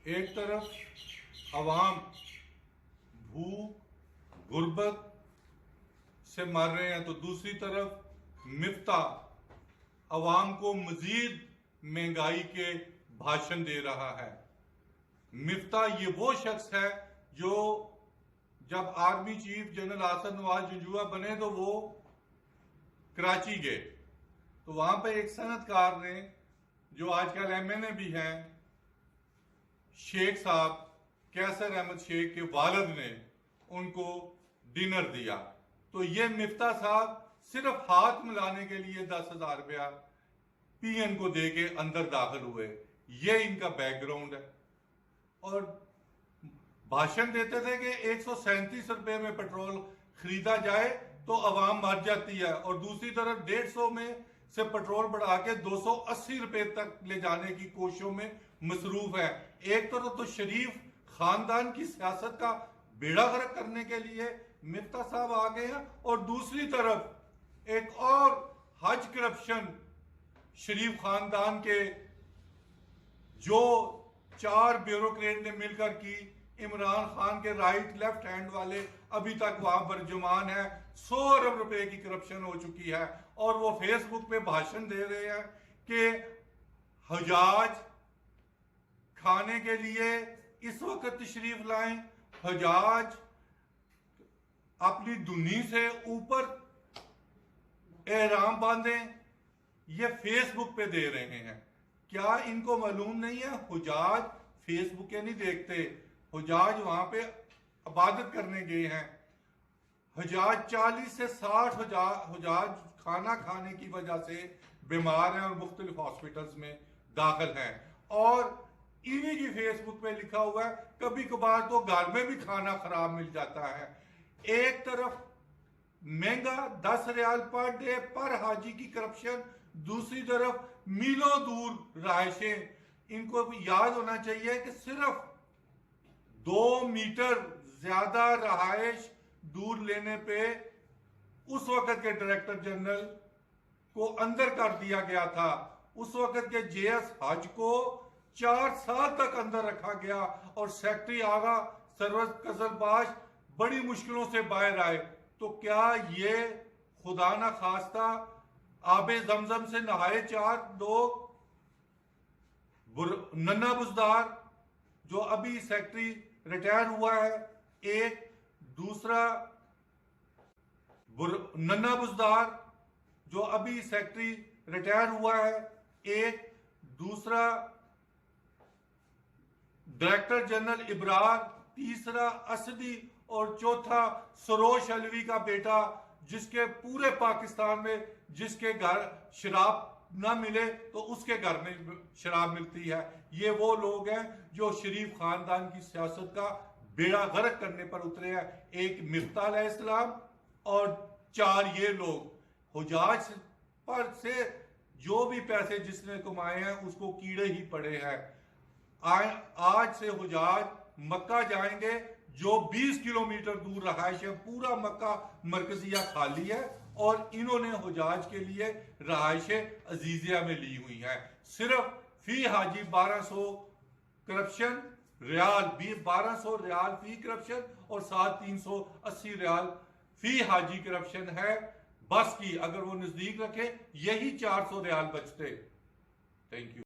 एक तरफ अवाम भूख गुर्बत से मर रहे हैं, तो दूसरी तरफ मिफ्ता अवाम को मजीद महंगाई के भाषण दे रहा है। मिफ्ता ये वो शख्स है जो जब army chief general Asad Nawaz Janjua बने तो वो कराची गए, तो वहां पर एक सनतकार ने, जो आजकल एमएनए भी हैं, शेख साहब कैसर अहमद शेख के वालिद ने उनको डिनर दिया। तो ये मिफ्ता साहब सिर्फ हाथ मिलाने के लिए 10,000 रुपया पीएन को दे के अंदर दाखिल हुए। ये इनका बैकग्राउंड है। और भाषण देते थे कि 137 रुपए में पेट्रोल खरीदा जाए तो अवाम मर जाती है, और दूसरी तरफ 150 में से पेट्रोल बढ़ा के 280 रुपए तक ले जाने की कोशिशों में मसरूफ है। एक तरफ तो शरीफ खानदान की सियासत का बेड़ा गर्क करने के लिए मिफ्ता साहब आ गए हैं, और दूसरी तरफ एक और हज करप्शन शरीफ खानदान के जो 4 ब्यूरोक्रेट ने मिलकर की, इमरान खान के राइट लेफ्ट हैंड वाले अभी तक वहां बरजुमान है। 100 अरब रुपए की करप्शन हो चुकी है, और वो फेसबुक पे भाषण दे रहे हैं कि हजाज खाने के लिए इस वक्त तशरीफ लाएं, हजाज अपनी दुनी से ऊपर एहराम बांधें। ये फेसबुक पे दे रहे हैं। क्या इनको मालूम नहीं है हुजाज फेसबुक के नहीं देखते, हुजाज वहां पे इबादत करने गए हैं। हुजाज 40 से 60 हुजाज खाना खाने की वजह से बीमार हैं और मुख्तलिफ हॉस्पिटल्स में दाखिल हैं, और इन्हीं की फेसबुक पे लिखा हुआ है कभी कभार तो घर में भी खाना खराब मिल जाता है। एक तरफ महंगा 10 रियाल पर डे पर हाजी की करप्शन, दूसरी तरफ मीलों दूर रहायशें। इनको याद होना चाहिए कि सिर्फ 2 मीटर ज्यादा रहायश दूर लेने पे उस वक्त के डायरेक्टर जनरल को अंदर कर दिया गया था। उस वक्त के जेएस हज को 4 साल तक अंदर रखा गया, और सेक्रेटरी आगा सरवत कजलबाश बड़ी मुश्किलों से बाहर आए। तो क्या ये खुदा ना खास्ता आबे जमजम से नहाए 4 लोग? नन्ना बुजदार जो अभी सेक्रेटरी रिटायर हुआ है, एक दूसरा नन्ना बुजदार जो अभी सेक्रेटरी रिटायर हुआ है, एक दूसरा डायरेक्टर जनरल इब्रार, तीसरा असदी, और चौथा सरोज अलवी का बेटा, जिसके पूरे पाकिस्तान में जिसके घर शराब ना मिले तो उसके घर में शराब मिलती है। ये वो लोग हैं जो शरीफ खानदान की सियासत का बेड़ा गर्क करने पर उतरे हैं। एक मिफ्ता अलैहिस्सलाम और 4 ये लोग। हुजाज पर से जो भी पैसे जिसने कमाए हैं उसको कीड़े ही पड़े हैं। आज से हुजाज मक्का जाएंगे, जो 20 किलोमीटर दूर रहायश है, पूरा मक्का मरकजिया खाली है, और इन्होंने हुजाज के लिए रहायशें अजीजिया में ली हुई हैं। सिर्फ फी हाजी 1200 करप्शन रियाल, 1200 रियाल फी करप्शन, और साथ 380 रियाल फी हाजी करप्शन है बस की। अगर वो नजदीक रखे यही 400 रियाल बचते। Thank you.